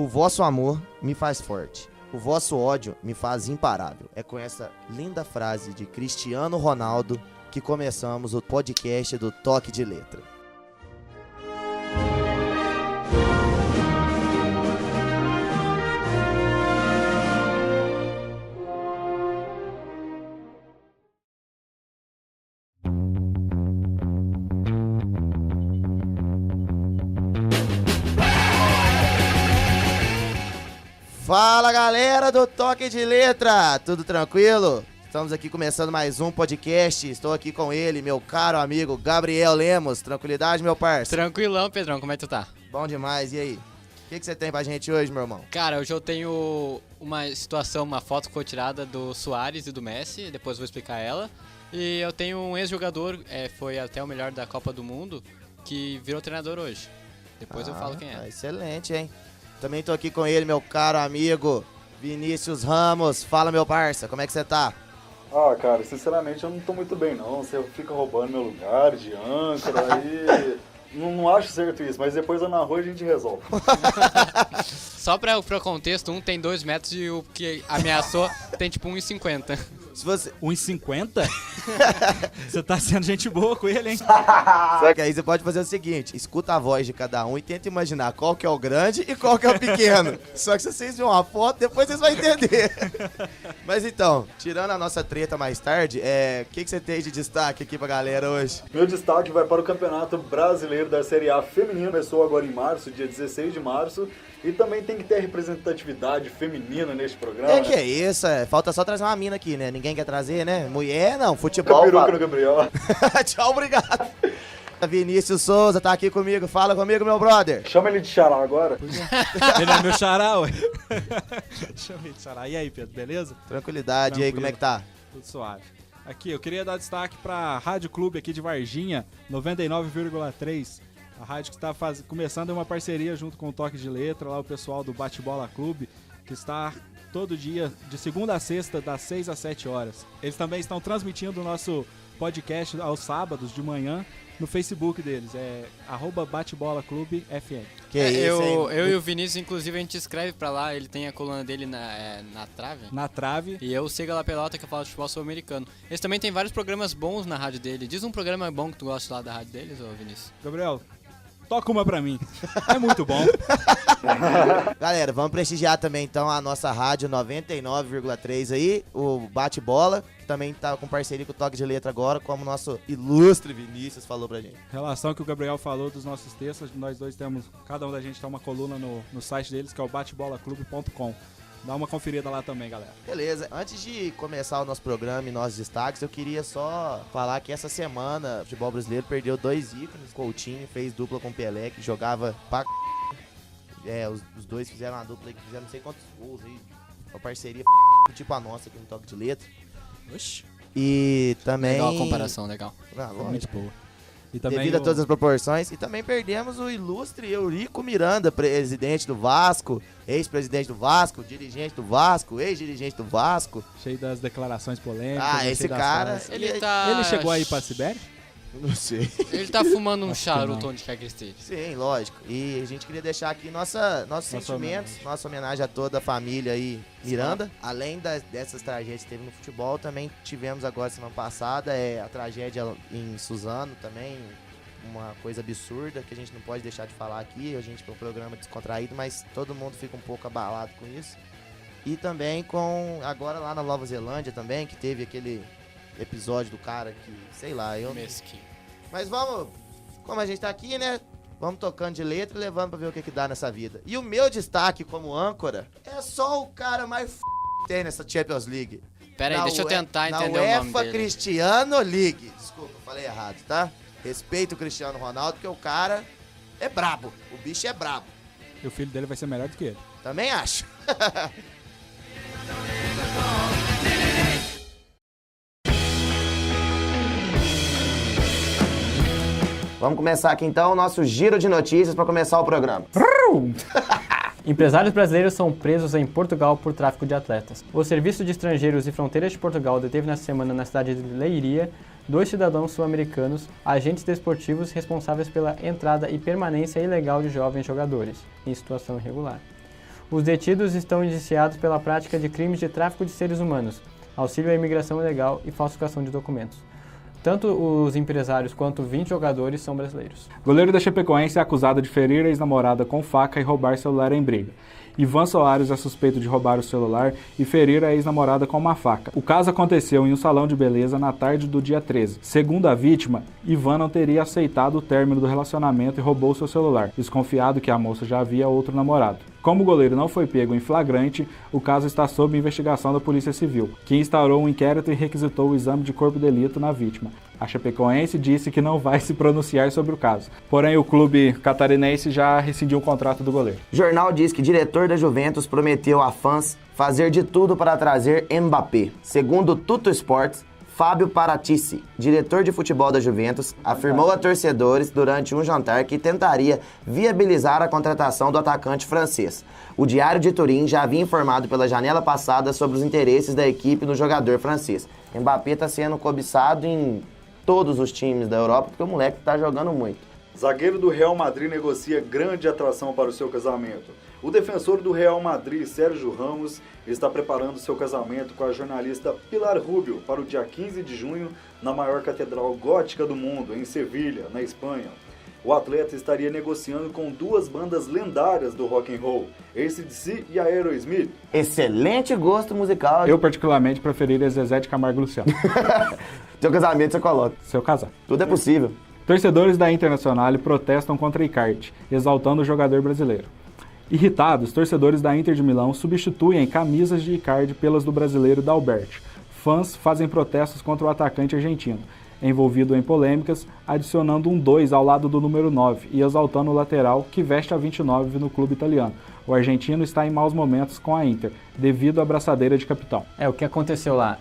O vosso amor me faz forte. O vosso ódio me faz imparável. É com essa linda frase de Cristiano Ronaldo que começamos o podcast do Toque de Letra. Fala galera do Toque de Letra, tudo tranquilo? Estamos aqui começando mais um podcast, estou aqui com ele, meu caro amigo Gabriel Lemos. Tranquilidade, meu parceiro? Tranquilão, Pedrão, como é que tu tá? Bom demais, e aí? O que você tem pra gente hoje, meu irmão? Cara, hoje eu tenho uma situação, uma foto que foi tirada do Suárez e do Messi, depois vou explicar ela. E eu tenho um ex-jogador, foi até o melhor da Copa do Mundo, que virou treinador hoje. Depois eu falo quem é. Excelente, hein? Também tô aqui com ele, meu caro amigo Vinícius Ramos. Fala, meu parça, como é que você tá? Ah, cara, sinceramente eu não tô muito bem não. Você fica roubando meu lugar de âncora aí. Não acho certo isso, mas depois eu na rua a gente resolve. Só pra contexto, um tem 2 metros e o que ameaçou tem tipo 1,50. Se você... 1,50? Você tá sendo gente boa com ele, hein? Só que aí você pode fazer o seguinte, escuta a voz de cada um e tenta imaginar qual que é o grande e qual que é o pequeno. Só que se vocês verem uma foto, depois vocês vão entender. Mas então, tirando a nossa treta mais tarde, o que você tem de destaque aqui pra galera hoje? Meu destaque vai para o Campeonato Brasileiro da Série A Feminino. Começou agora em março, dia 16 de março. E também tem que ter representatividade feminina neste programa. Que é isso? Falta só trazer uma mina aqui, né? Ninguém quer trazer, né? Mulher não, futebol. Peruca no Gabriel. Tchau, obrigado. Vinícius Souza tá aqui comigo. Fala comigo, meu brother. Chama ele de xará agora. Ele é meu xará, ué. Chama ele de xará. E aí, Pedro, beleza? Tranquilidade. E aí, como é que tá? Tudo suave. Aqui, eu queria dar destaque pra Rádio Clube aqui de Varginha, 99,3. A rádio que está começando uma parceria junto com o Toque de Letra, lá o pessoal do Bate-Bola Clube, que está todo dia, de segunda a sexta, das 6 às 7 horas. Eles também estão transmitindo o nosso podcast aos sábados de manhã no Facebook deles, @Bate-Bola Clube FM. Que é isso, hein? Eu e o Vinícius, inclusive, a gente escreve pra lá, ele tem a coluna dele na trave. Na trave. E eu sigo lá Pelota, que eu falo de futebol sul-americano. Eles também tem vários programas bons na rádio dele. Diz um programa bom que tu gosta lá da rádio deles, ô Vinícius. Gabriel, toca uma pra mim. É muito bom. Galera, vamos prestigiar também então a nossa rádio 99,3 aí, o Bate-Bola, que também tá com parceria com o Toque de Letra agora, como o nosso ilustre Vinícius falou pra gente. Relação que o Gabriel falou dos nossos textos, nós dois temos, cada um da gente tem uma coluna no site deles, que é o batebolaclube.com. Dá uma conferida lá também, galera. Beleza, antes de começar o nosso programa e nossos destaques, eu queria só falar que essa semana o futebol brasileiro perdeu 2 ícones. Coutinho fez dupla com Pelé, que jogava pra os dois fizeram uma dupla que fizeram não sei quantos gols aí. Uma parceria tipo a nossa aqui no Toque de Letra. Oxi. E também... Legal a comparação, legal. Muito boa. E também devido a todas as proporções. E também perdemos o ilustre Eurico Miranda, presidente do Vasco, ex-presidente do Vasco, dirigente do Vasco, ex-dirigente do Vasco. Cheio das declarações polêmicas. Esse cara... Ele chegou aí pra Sibéria? Não sei. Ele tá fumando um Acho que charuto não. onde quer que esteja. Sim, lógico. E a gente queria deixar aqui nossos sentimentos, nossa homenagem a toda a família aí, Miranda. Além dessas tragédias que teve no futebol, também tivemos agora semana passada a tragédia em Suzano também, uma coisa absurda que a gente não pode deixar de falar aqui. A gente é um programa descontraído, mas todo mundo fica um pouco abalado com isso. E também com, agora lá na Nova Zelândia também, que teve aquele episódio do cara que, sei lá, Mesquinho. Mas vamos, como a gente tá aqui, né? Vamos tocando de letra e levando pra ver o que dá nessa vida. E o meu destaque como âncora é só o cara mais que tem nessa Champions League. Pera aí, deixa eu tentar entender o na nome UEFA dele. Cristiano League. Desculpa, falei errado, tá? Respeito o Cristiano Ronaldo, porque o cara é brabo. O bicho é brabo. E o filho dele vai ser melhor do que ele. Também acho. Vamos começar aqui então o nosso giro de notícias para começar o programa. Empresários brasileiros são presos em Portugal por tráfico de atletas. O Serviço de Estrangeiros e Fronteiras de Portugal deteve nesta semana na cidade de Leiria 2 cidadãos sul-americanos, agentes desportivos responsáveis pela entrada e permanência ilegal de jovens jogadores em situação irregular. Os detidos estão indiciados pela prática de crimes de tráfico de seres humanos, auxílio à imigração ilegal e falsificação de documentos. Tanto os empresários quanto 20 jogadores são brasileiros. Goleiro da Chapecoense é acusado de ferir a ex-namorada com faca e roubar celular em briga. Ivan Soares é suspeito de roubar o celular e ferir a ex-namorada com uma faca. O caso aconteceu em um salão de beleza na tarde do dia 13. Segundo a vítima, Ivan não teria aceitado o término do relacionamento e roubou seu celular, desconfiado que a moça já havia outro namorado. Como o goleiro não foi pego em flagrante, o caso está sob investigação da Polícia Civil, que instaurou um inquérito e requisitou o exame de corpo de delito na vítima. A Chapecoense disse que não vai se pronunciar sobre o caso. Porém, o clube catarinense já rescindiu o contrato do goleiro. O jornal diz que o diretor da Juventus prometeu a fãs fazer de tudo para trazer Mbappé. Segundo o Tutto Sports, Fábio Paratici, diretor de futebol da Juventus, afirmou a torcedores durante um jantar que tentaria viabilizar a contratação do atacante francês. O Diário de Turim já havia informado pela janela passada sobre os interesses da equipe no jogador francês. Mbappé está sendo cobiçado em todos os times da Europa porque o moleque está jogando muito. Zagueiro do Real Madrid negocia grande atração para o seu casamento. O defensor do Real Madrid, Sérgio Ramos, está preparando seu casamento com a jornalista Pilar Rubio para o dia 15 de junho na maior catedral gótica do mundo, em Sevilha, na Espanha. O atleta estaria negociando com duas bandas lendárias do rock and roll, AC/DC e Aerosmith. Excelente gosto musical. Eu particularmente preferiria Zezé de Camargo e Luciano. Seu casamento você coloca. Seu casar. Tudo é possível. Torcedores da Internazionale protestam contra Icardi, exaltando o jogador brasileiro. Irritados, torcedores da Inter de Milão substituem camisas de Icardi pelas do brasileiro D'Alberto. Fãs fazem protestos contra o atacante argentino, envolvido em polêmicas, adicionando um 2 ao lado do número 9 e exaltando o lateral que veste a 29 no clube italiano. O argentino está em maus momentos com a Inter, devido à braçadeira de capitão. O que aconteceu lá?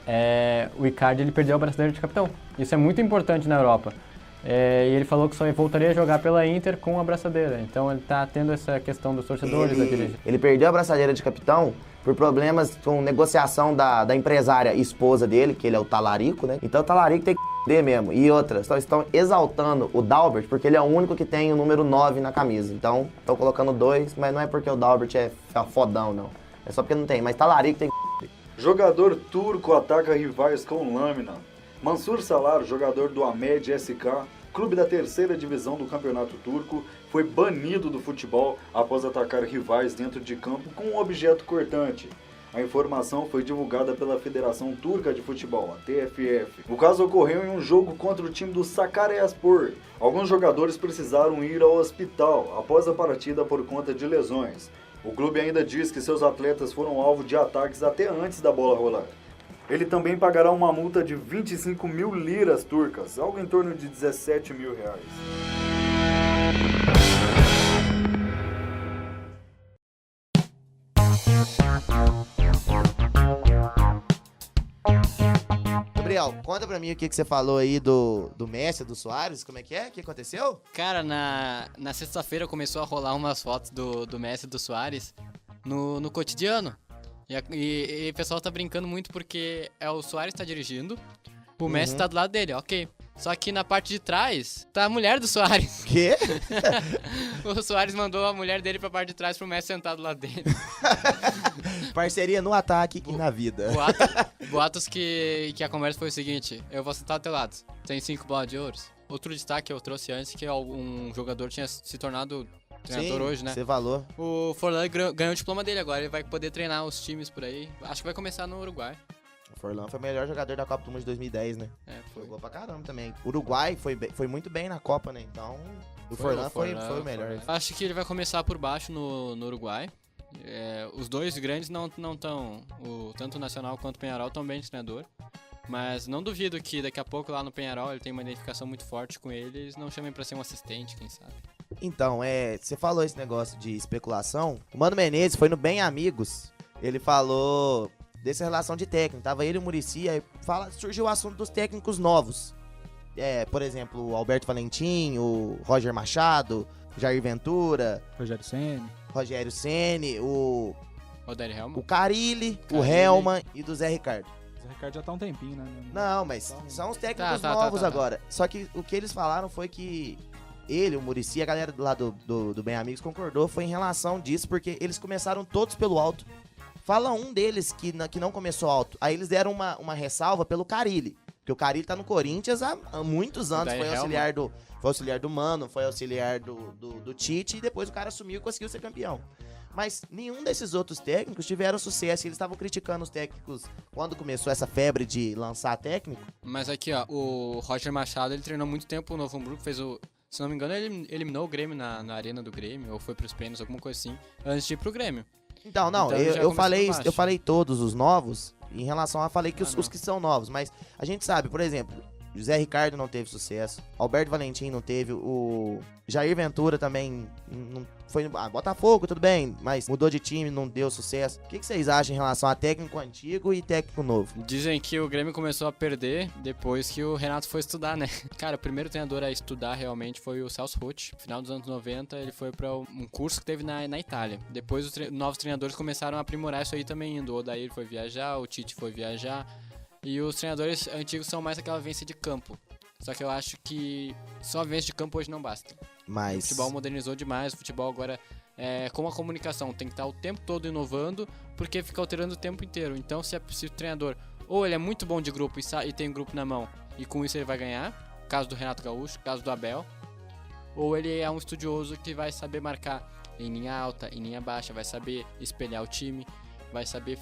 O Icardi ele perdeu a braçadeira de capitão. Isso é muito importante na Europa. E ele falou que só voltaria a jogar pela Inter com a braçadeira. Então ele está tendo essa questão dos torcedores da dirigente. Ele perdeu a braçadeira de capitão por problemas com negociação da empresária esposa dele, que ele é o talarico, né? Então o talarico tem que perder mesmo. E outras, só estão exaltando o D'Albert porque ele é o único que tem o número 9 na camisa. Então estão colocando 2, mas não é porque o D'Albert é fodão, não. É só porque não tem, mas talarico tem que... Jogador turco ataca rivais com lâmina. Mansur Salar, jogador do Ahmed SK, clube da terceira divisão do campeonato turco, foi banido do futebol após atacar rivais dentro de campo com um objeto cortante. A informação foi divulgada pela Federação Turca de Futebol, a TFF. O caso ocorreu em um jogo contra o time do Sakaryaspor. Alguns jogadores precisaram ir ao hospital após a partida por conta de lesões. O clube ainda diz que seus atletas foram alvo de ataques até antes da bola rolar. Ele também pagará uma multa de 25 mil liras turcas, algo em torno de 17 mil reais. Gabriel, conta pra mim o que você falou aí do Messi, do Suárez, como é que é? O que aconteceu? Cara, na sexta-feira começou a rolar umas fotos do Messi e do Suárez no cotidiano. E o pessoal tá brincando muito porque o Suárez tá dirigindo, o Messi tá do lado dele, ok. Só que na parte de trás tá a mulher do Suárez. Quê? O Suárez mandou a mulher dele pra parte de trás pro Messi sentar do lado dele. Parceria no ataque e na vida. Boatos que a conversa foi o seguinte: eu vou sentar do teu lado, tem 5 bolas de ouro. Outro destaque que eu trouxe antes, que um jogador tinha se tornado treinador hoje, né? Você valor. O Forlan ganhou o diploma dele agora, ele vai poder treinar os times por aí. Acho que vai começar no Uruguai. O Forlan foi o melhor jogador da Copa do Mundo de 2010, né? Foi. Jogou pra caramba também. O Uruguai foi muito bem na Copa, né? Então, o Forlan foi o melhor. Acho que ele vai começar por baixo no Uruguai. Os dois grandes não estão, tanto o Nacional quanto o Peñarol, estão bem de treinador. Mas não duvido que daqui a pouco lá no Peñarol ele tem uma identificação muito forte com ele, eles não chamem pra ser um assistente, quem sabe. Então, você falou esse negócio de especulação. O Mano Menezes foi no Bem Amigos. Ele falou dessa relação de técnico. Tava ele e o Muricy, aí surgiu o assunto dos técnicos novos. Por exemplo, o Alberto Valentim, o Roger Machado, Jair Ventura, Rogério Ceni, o Carille, o Helman e do Zé Ricardo. O Ricardo já tá há um tempinho, né? Não, mas são os técnicos novos agora. Só que o que eles falaram foi que ele, o Muricy, a galera lá do Bem Amigos concordou, foi em relação disso, porque eles começaram todos pelo alto. Fala um deles que não começou alto. Aí eles deram uma ressalva pelo Carille, porque o Carille tá no Corinthians há muitos anos, foi auxiliar do Mano, foi auxiliar do Tite, e depois o cara assumiu e conseguiu ser campeão. Mas nenhum desses outros técnicos tiveram sucesso. Eles estavam criticando os técnicos quando começou essa febre de lançar técnico. Mas aqui, ó, o Roger Machado, ele treinou muito tempo o Novo Hamburgo, fez o... Se não me engano, ele eliminou o Grêmio na arena do Grêmio, ou foi pros pênaltis, alguma coisa assim, antes de ir pro Grêmio. Então, eu falei todos os novos, em relação a falei que os que são novos, mas a gente sabe, por exemplo, José Ricardo não teve sucesso, Alberto Valentim não teve, o Jair Ventura também não foi, Botafogo, tudo bem, mas mudou de time, não deu sucesso. O que vocês acham em relação a técnico antigo e técnico novo? Dizem que o Grêmio começou a perder depois que o Renato foi estudar, né? Cara, o primeiro treinador a estudar realmente foi o Celso Roth. No final dos anos 90, ele foi para um curso que teve na Itália. Depois os novos treinadores começaram a aprimorar isso aí também indo. O Odair foi viajar, o Tite foi viajar. E os treinadores antigos são mais aquela vivência de campo. Só que eu acho que só a vivência de campo hoje não basta. Mas... O futebol modernizou demais, o futebol agora é como a comunicação, tem que estar o tempo todo inovando, porque fica alterando o tempo inteiro. Então se o treinador, ou ele é muito bom de grupo e tem um grupo na mão, e com isso ele vai ganhar, caso do Renato Gaúcho, caso do Abel, ou ele é um estudioso que vai saber marcar em linha alta, em linha baixa, vai saber espelhar o time, vai saber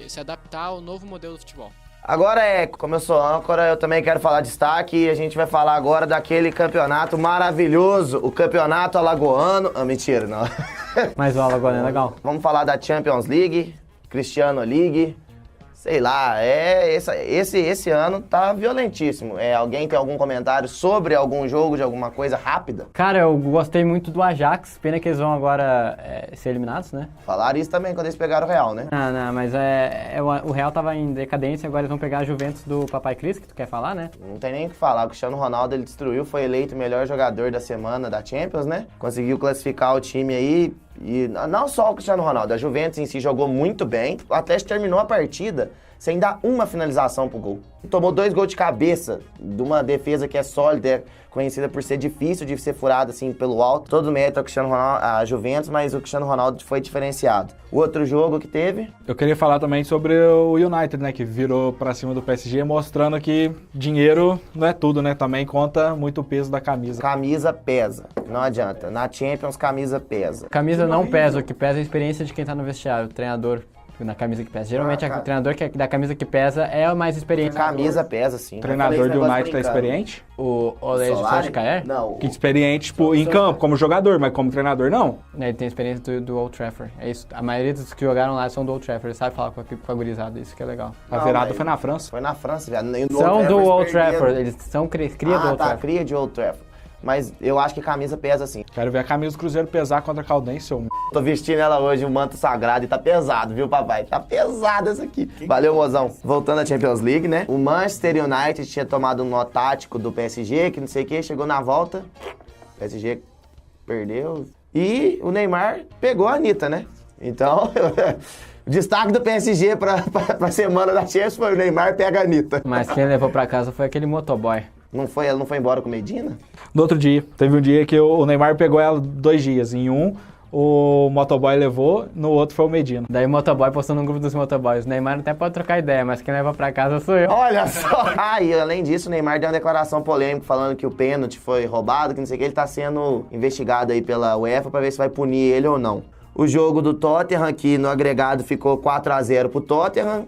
se adaptar ao novo modelo do futebol. Agora como eu sou âncora, eu também quero falar destaque e a gente vai falar agora daquele campeonato maravilhoso, o campeonato alagoano. Ah, mentira, não. Mas o alagoano é legal. Vamos falar da Champions League, Cristiano League, sei lá, esse ano tá violentíssimo. Alguém tem algum comentário sobre algum jogo, de alguma coisa rápida? Cara, eu gostei muito do Ajax, pena que eles vão agora ser eliminados, né? Falaram isso também quando eles pegaram o Real, né? Não, mas o Real tava em decadência, agora eles vão pegar a Juventus do Papai Cris, que tu quer falar, né? Não tem nem o que falar, o Cristiano Ronaldo ele destruiu, foi eleito o melhor jogador da semana da Champions, né? Conseguiu classificar o time aí. E não só o Cristiano Ronaldo, a Juventus em si jogou muito bem. O Atlético terminou a partida sem dar uma finalização pro gol. Tomou 2 gols de cabeça de uma defesa que é sólida, conhecida por ser difícil de ser furada assim pelo alto. Todo mérito ao Cristiano Ronaldo, a Juventus, mas o Cristiano Ronaldo foi diferenciado. O outro jogo que teve... Eu queria falar também sobre o United, né, que virou pra cima do PSG, mostrando que dinheiro não é tudo, né, também conta muito o peso da camisa. Camisa pesa, não adianta. Na Champions, camisa pesa. Camisa não pesa, o que pesa é a experiência de quem tá no vestiário, o treinador na camisa que pesa. Geralmente o treinador que é da camisa que pesa é o mais experiente. Camisa pesa, sim. O treinador do United tá experiente? O Ole Solskjaer? Não. Que experiente, tipo, em campo, como jogador, mas como treinador, não. Ele tem experiência do Old Trafford. É isso. A maioria dos que jogaram lá são do Old Trafford. Ele sabe falar com a gurizada. Isso que é legal. A virada foi na França. Foi na França, viado. São do Old Trafford. Eles são cria do Old Trafford. Cria de Old Trafford. Mas eu acho que camisa pesa sim. Quero ver a camisa do Cruzeiro pesar contra a Caldense, seu... Tô vestindo ela hoje, um manto sagrado, e tá pesado, viu, papai? Tá pesado essa aqui. Valeu, mozão. Voltando à Champions League, né? O Manchester United tinha tomado um nó tático do PSG, que não sei o que, chegou na volta, o PSG perdeu. E o Neymar pegou a Anitta, né? Então... O destaque do PSG pra semana da Champions foi o Neymar pega a Anitta. Mas quem levou pra casa foi aquele motoboy. Ela não foi embora com o Medina? No outro dia. Teve um dia que o Neymar pegou ela 2 dias. Em um, o motoboy levou, no outro foi o Medina. Daí o motoboy postou no grupo dos motoboys. O Neymar até pode trocar ideia, mas quem leva pra casa sou eu. Olha só! E além disso, o Neymar deu uma declaração polêmica falando que o pênalti foi roubado, que não sei o que. Ele tá sendo investigado aí pela UEFA pra ver se vai punir ele ou não. O jogo do Tottenham, que no agregado ficou 4-0 pro Tottenham.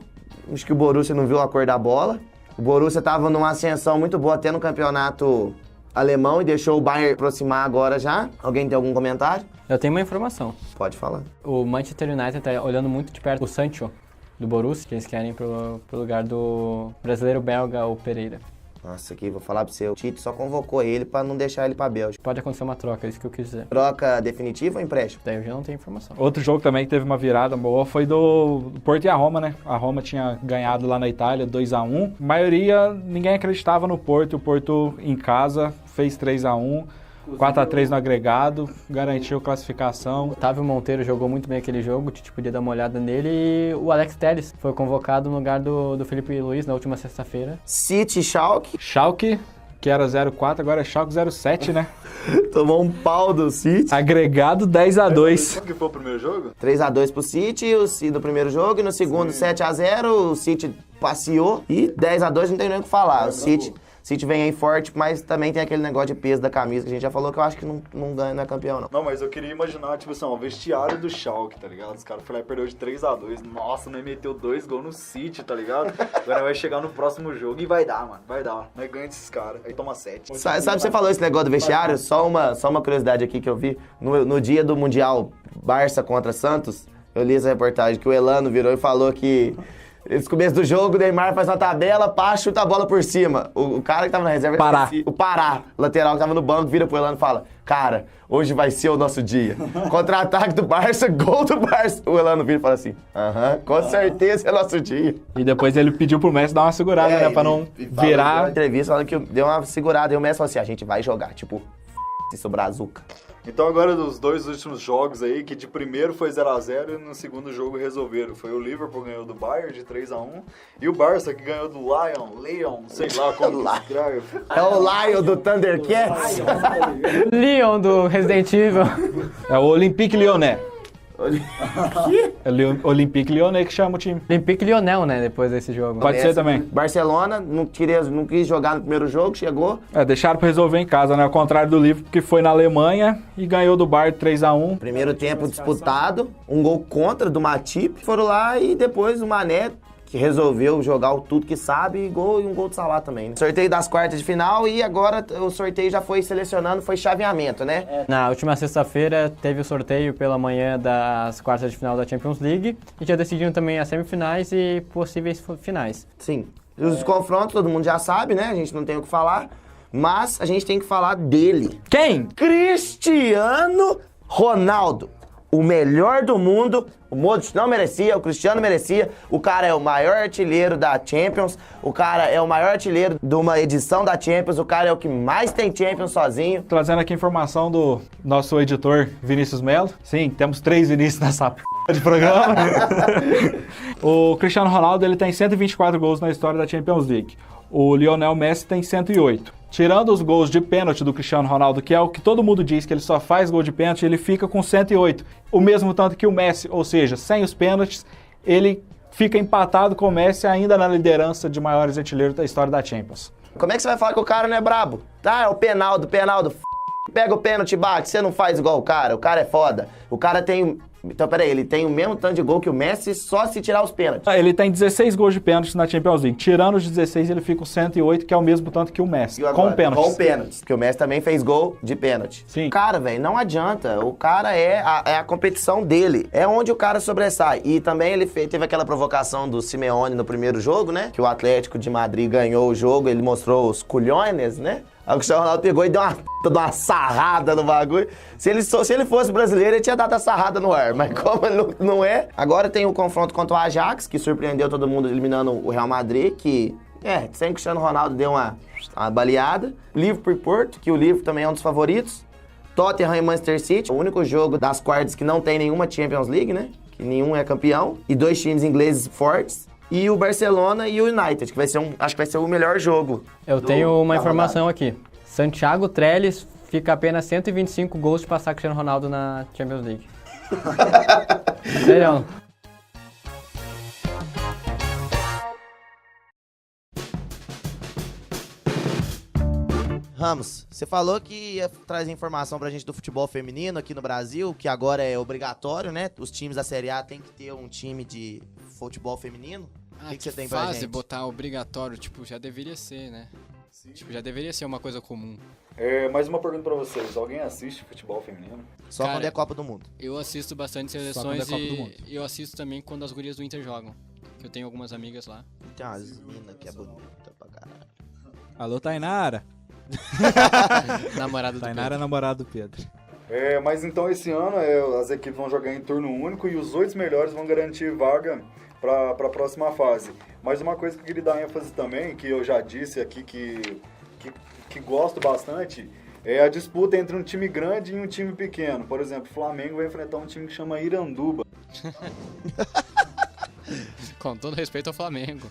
Acho que o Borussia não viu a cor da bola. O Borussia tava numa ascensão muito boa até no campeonato alemão e deixou o Bayern aproximar agora já. Alguém tem algum comentário? Eu tenho uma informação. Pode falar. O Manchester United tá olhando muito de perto o Sancho, do Borussia, que eles querem pro lugar do brasileiro belga, o Pereira. Nossa, aqui, vou falar pra você, o Tite só convocou ele pra não deixar ele pra Bélgica. Pode acontecer uma troca, é isso que eu quis dizer. Troca definitiva ou empréstimo? Daí eu já não tenho informação. Outro jogo também que teve uma virada boa foi do Porto e a Roma, né? A Roma tinha ganhado lá na Itália 2-1. A maioria, ninguém acreditava no Porto. O Porto em casa fez 3-1. 4-3 no agregado, garantiu classificação. Otávio Monteiro jogou muito bem aquele jogo, o Tite podia dar uma olhada nele. E o Alex Telles foi convocado no lugar do Felipe Luiz na última sexta-feira. City, Schalke. Schalke que era 0-4, agora é Schalke 0-7, né? Tomou um pau do City. Agregado 10-2. Como que foi o primeiro jogo? 3-2 pro City, o City no primeiro jogo, e no segundo 7-0, o City passeou, e 10-2 não tem nem o que falar. O City vem aí forte, mas também tem aquele negócio de peso da camisa, que a gente já falou que eu acho que não ganha, não é campeão, não. Não, mas eu queria imaginar, tipo assim, o vestiário do Schalke, tá ligado? Os caras foram lá e perdeu de 3-2. Nossa, não meteu 2 gols no City, tá ligado? Agora vai chegar no próximo jogo e vai dar, mano. Vai dar. Nós ganha desses caras. Aí toma 7. Sabe, você falou esse negócio do vestiário? Só uma curiosidade aqui que eu vi. No dia do Mundial Barça contra Santos, eu li essa reportagem que o Elano virou e falou que esse começo do jogo, o Neymar faz uma tabela, pá, chuta a bola por cima. O cara que tava na reserva... O Pará, lateral que tava no banco, vira pro Elano e fala: cara, hoje vai ser o nosso dia. Contra-ataque do Barça, gol do Barça. O Elano vira e fala assim: com certeza é nosso dia. E depois ele pediu pro Messi dar uma segurada, né? Pra não virar... Na entrevista, falando que deu uma segurada. E o Messi falou assim: a gente vai jogar, tipo, isso brazuca. Então agora dos 2 últimos jogos aí, que de primeiro foi 0-0 e no segundo jogo resolveram. Foi o Liverpool que ganhou do Bayern de 3-1 e o Barça que ganhou do Leon, sei lá como escreve. É o Lion do Thundercats? Leon do Resident Evil. É o Olympique Lyonnais. É o Olympique Lyonnais que chama o time. Olympique Lionel, né, depois desse jogo. Pode ser também. Barcelona não quis jogar no primeiro jogo, chegou. Deixaram pra resolver em casa, né? Ao contrário do Liverpool, que foi na Alemanha e ganhou do Bayern 3-1. Primeiro tempo disputado, um gol contra do Matip. Foram lá e depois o Mané, que resolveu jogar o tudo que sabe, e um gol de Salah também, né? Sorteio das quartas de final e agora o sorteio já foi selecionando, foi chaveamento, né? Na última sexta-feira teve o sorteio pela manhã das quartas de final da Champions League e já decidiram também as semifinais e possíveis finais. Sim. Os confrontos todo mundo já sabe, né? A gente não tem o que falar, mas a gente tem que falar dele. Quem? Cristiano Ronaldo. O melhor do mundo, o Modric não merecia, o Cristiano merecia. O cara é o maior artilheiro da Champions, o cara é o maior artilheiro de uma edição da Champions, o cara é o que mais tem Champions sozinho. Trazendo aqui informação do nosso editor Vinícius Melo. Sim, temos 3 Vinícius nessa de programa. O Cristiano Ronaldo ele tem 124 gols na história da Champions League. O Lionel Messi tem 108. Tirando os gols de pênalti do Cristiano Ronaldo, que é o que todo mundo diz que ele só faz gol de pênalti, ele fica com 108. O mesmo tanto que o Messi, ou seja, sem os pênaltis, ele fica empatado com o Messi ainda na liderança de maiores artilheiros da história da Champions. Como é que você vai falar que o cara não é brabo? Tá, é o Penaldo, pega o pênalti e bate, você não faz igual o cara é foda. O cara tem... Então, peraí, ele tem o mesmo tanto de gol que o Messi só se tirar os pênaltis. Ele tem 16 gols de pênalti na Champions League. Tirando os 16, ele fica com 108, que é o mesmo tanto que o Messi. Com pênaltis. Com pênaltis. Porque o Messi também fez gol de pênalti. Sim. Cara, velho, não adianta. O cara é a competição dele. É onde o cara sobressai. E também ele teve aquela provocação do Simeone no primeiro jogo, né? Que o Atlético de Madrid ganhou o jogo, ele mostrou os culhões, né? Aí o Cristiano Ronaldo pegou e deu uma sarrada no bagulho. Se ele fosse brasileiro, ele tinha dado a sarrada no ar. Mas como ele não é... Agora tem o confronto contra o Ajax, que surpreendeu todo mundo eliminando o Real Madrid, que... sem o Cristiano Ronaldo deu uma baleada. Liverpool e Porto, que o Liverpool também é um dos favoritos. Tottenham e Manchester City, o único jogo das quartas que não tem nenhuma Champions League, né? Que nenhum é campeão. E 2 times ingleses fortes. E o Barcelona e o United, que vai ser acho que vai ser o melhor jogo. Eu tenho uma informação aqui. Santiago Trellis fica apenas 125 gols de passar Cristiano Ronaldo na Champions League. Sério. Ramos, você falou que ia trazer informação pra gente do futebol feminino aqui no Brasil, que agora é obrigatório, né? Os times da Série A tem que ter um time de futebol feminino. O que você tem pra gente? Botar obrigatório, tipo, já deveria ser, né? Sim. Tipo, já deveria ser uma coisa comum. Mais uma pergunta pra vocês. Alguém assiste futebol feminino? Só quando é Copa do Mundo. Eu assisto bastante seleções e eu assisto também quando as gurias do Inter jogam. Eu tenho algumas amigas lá. Tem umas minas que é bonita pra caralho. Alô, Tainara. Namorado do Tainara é namorado do Pedro. Mas então esse ano as equipes vão jogar em turno único e os 8 melhores vão garantir vaga para a próxima fase. Mas uma coisa que eu queria dar ênfase também, que eu já disse aqui que gosto bastante, é a disputa entre um time grande e um time pequeno. Por exemplo, o Flamengo vai enfrentar um time que chama Iranduba. Com todo respeito ao Flamengo.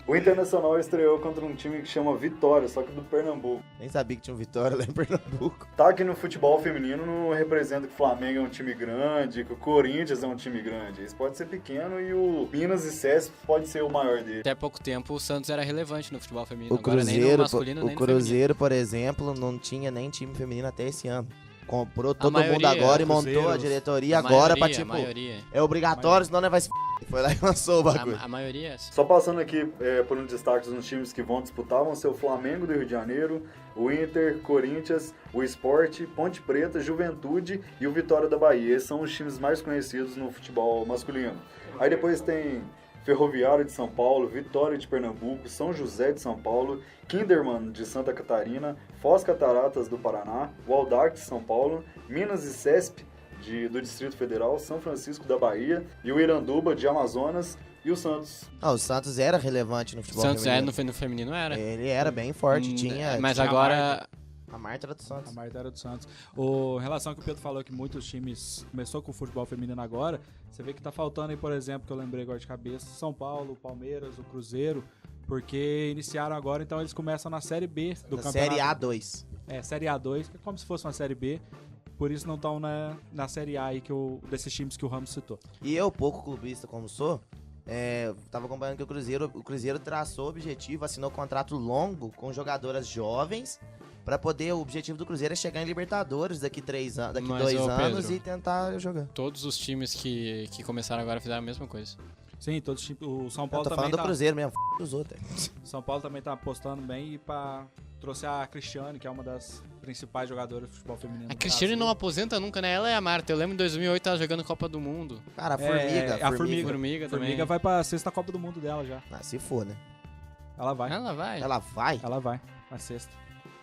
O Internacional estreou contra um time que chama Vitória, só que do Pernambuco. Nem sabia que tinha um Vitória lá em Pernambuco. Tá que no futebol feminino não representa que o Flamengo é um time grande, que o Corinthians é um time grande. Isso pode ser pequeno e o Minas e CESP pode ser o maior dele. Até pouco tempo o Santos era relevante no futebol feminino. O Agora nem no Cruzeiro, masculino, nem o no feminino. Cruzeiro, por exemplo, não tinha nem time feminino até esse ano. Comprou todo mundo maioria, agora e Cruzeiros, montou a diretoria A agora pra, maioria, tipo, a maioria. é obrigatório, senão não vai se Foi lá e lançou o bagulho. A maioria é Só passando aqui por um destaque dos times que vão disputar, vão ser o Flamengo do Rio de Janeiro, o Inter, Corinthians, o Sport, Ponte Preta, Juventude e o Vitória da Bahia. Esses são os times mais conhecidos no futebol masculino. Aí depois tem Ferroviário de São Paulo, Vitória de Pernambuco, São José de São Paulo, Kinderman de Santa Catarina, Foz Cataratas do Paraná, o Audax de São Paulo, Minas e CESP do Distrito Federal, São Francisco da Bahia e o Iranduba de Amazonas e o Santos. O Santos era relevante no futebol Santos feminino. no feminino era. Ele era bem forte, tinha... Mas tinha agora... A Marta era do Santos. A Marta era do Santos. Em relação ao que o Pedro falou, que muitos times começou com o futebol feminino agora, você vê que tá faltando aí, por exemplo, que eu lembrei agora de cabeça, São Paulo, o Palmeiras, o Cruzeiro, porque iniciaram agora, então eles começam na Série B do campeonato. Série A2. Série A2, que é como se fosse uma Série B, por isso não estão na Série A aí desses times que o Ramos citou. E eu, pouco clubista como sou, tava acompanhando que o Cruzeiro traçou o objetivo, assinou contrato longo com jogadoras jovens, pra poder, o objetivo do Cruzeiro é chegar em Libertadores daqui 2 anos Pedro, e tentar jogar. Todos os times que começaram agora fizeram a mesma coisa. Sim, todos os times. O São Paulo Eu tô também falando do Cruzeiro mesmo, dos outros. São Paulo também tá apostando bem e trouxe a Cristiane, que é uma das principais jogadoras de futebol feminino. A Cristiane não aposenta nunca, né? Ela é a Marta. Eu lembro em 2008 ela jogando Copa do Mundo. Cara, a Formiga. a Formiga também. Formiga vai pra 6ª Copa do Mundo dela já. Ah, se for, né? Ela vai. Ela vai. Ela vai? Ela vai. Na 6ª.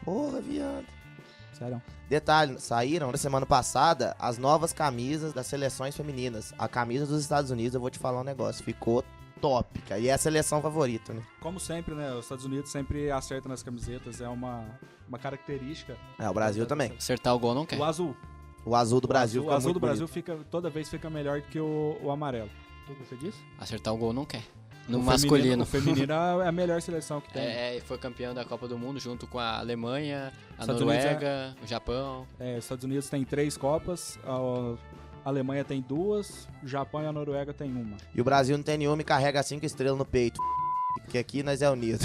Porra, viado. Sério. Detalhe, saíram na semana passada as novas camisas das seleções femininas. A camisa dos Estados Unidos, eu vou te falar um negócio, ficou top, cara. E é a seleção favorita, né? Como sempre, né? Os Estados Unidos sempre acertam nas camisetas, é uma característica. O Brasil também. Acertar o gol não quer. O azul. O azul do Brasil O azul do Brasil toda vez fica melhor que o amarelo. O que você disse? Acertar o gol não quer. No O masculino. O feminino é a melhor seleção que tem. Foi campeão da Copa do Mundo junto com a Alemanha, a Estados Noruega, o Japão. Os Estados Unidos tem 3 Copas, a Alemanha tem 2, o Japão e a Noruega tem 1. E o Brasil não tem nenhuma e carrega 5 estrelas no peito. Porque aqui nós é unido.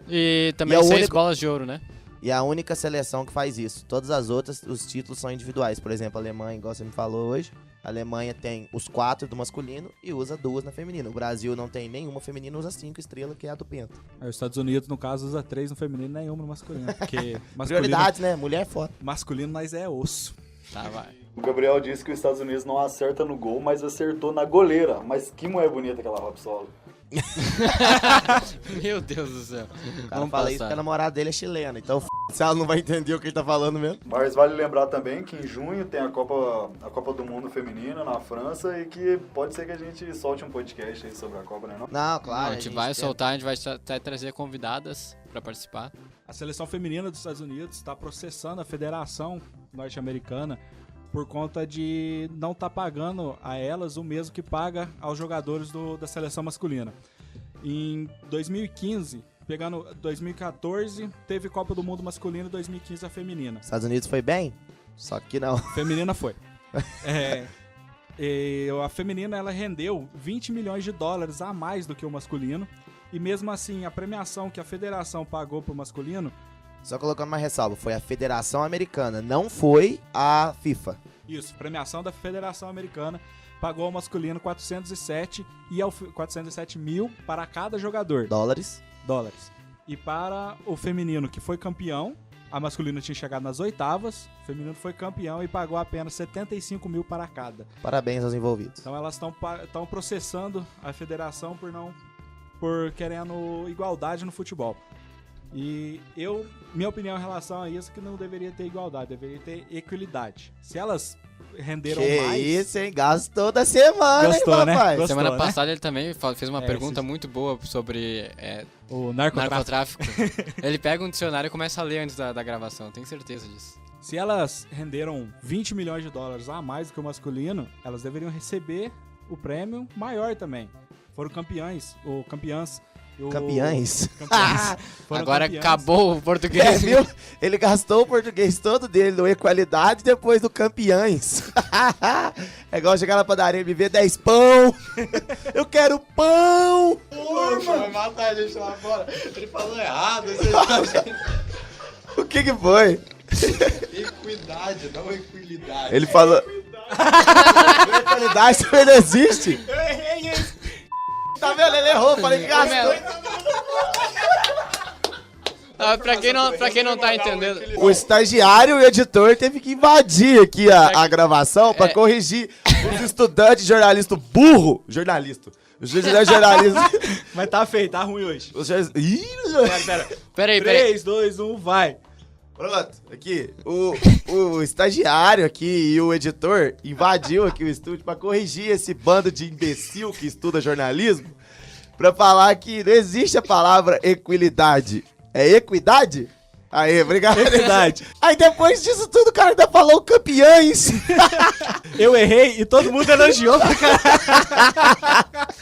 E também E é o 6 único- bolas de ouro, né? E é a única seleção que faz isso. Todas as outras, os títulos são individuais. Por exemplo, a Alemanha, igual você me falou hoje, a Alemanha tem os 4 do masculino e usa 2 na feminina. O Brasil não tem nenhuma feminina, usa 5 estrelas, que é a do Penta. Aí os Estados Unidos, no caso, usa 3 no feminino e nenhuma no masculino. Porque Prioridades, né? Mulher é foda. masculino nós é osso. Tá, vai. O Gabriel disse que os Estados Unidos não acerta no gol, mas acertou na goleira. Mas que mulher bonita aquela Robsolo. Meu Deus do céu. O cara fala isso porque a namorada dele é chilena. Então, se ela não vai entender o que ele tá falando mesmo. Mas vale lembrar também que em junho tem a Copa do Mundo Feminina na França e que pode ser que a gente solte um podcast aí sobre a Copa, né? Não? Não, claro. A gente vai soltar, a gente vai até trazer convidadas pra participar. A seleção feminina dos Estados Unidos está processando a Federação Norte-Americana por conta de não estar pagando a elas o mesmo que paga aos jogadores da seleção masculina. Em 2015, pegando 2014, teve Copa do Mundo masculino e 2015 a feminina. Estados Unidos foi bem? Só que não. Feminina foi. A feminina ela rendeu 20 milhões de dólares a mais do que o masculino. E mesmo assim, a premiação que a federação pagou pro masculino... Só colocando uma ressalva, foi a Federação Americana, não foi a FIFA. Isso, premiação da Federação Americana pagou ao masculino 407 mil para cada jogador. Dólares. E para o feminino, que foi campeão, a masculina tinha chegado nas 8º, o feminino foi campeão e pagou apenas 75 mil para cada. Parabéns aos envolvidos. Então elas estão processando a federação por querendo igualdade no futebol. E minha opinião em relação a isso é que não deveria ter igualdade, deveria ter equidade. Se elas renderam que mais... isso, hein? Gastou da semana, Gostou, hein, né? papai? Gostou, Semana né? passada ele também fez uma pergunta esses- muito boa sobre O narcotráfico. narcotráfico. Ele pega um dicionário e começa a ler antes da gravação, tenho certeza disso. Se elas renderam 20 milhões de dólares a mais do que o masculino, elas deveriam receber o prêmio maior também. Foram campeões, ou campeãs. Campeões? Agora campeãs. acabou o português. Viu? Ele gastou o português todo dele no Equalidade depois do campeões. É igual chegar na padaria e me ver 10 pão. Eu quero pão. Vai matar a gente lá fora. Ele falou errado. O que foi? Equidade, não equilidade. Ele falou... Equalidade também não existe. Eu errei isso. Tá vendo? Ele errou. Falei que gastou. Pra quem não tá entendendo... O estagiário e o editor teve que invadir aqui a gravação pra corrigir os estudantes jornalista burro. Jornalista. Os estudantes jornalistas. Mas tá feio, tá ruim hoje. Ih, Peraí. 3, 2, 1, vai. pronto, aqui. O estagiário aqui e o editor invadiu aqui o estúdio pra corrigir esse bando de imbecil que estuda jornalismo pra falar que não existe a palavra equilidade. É equidade? Aí, obrigado. Equidade. Aí depois disso tudo, o cara ainda falou campeões. Eu errei e todo mundo elogiou pra caralho.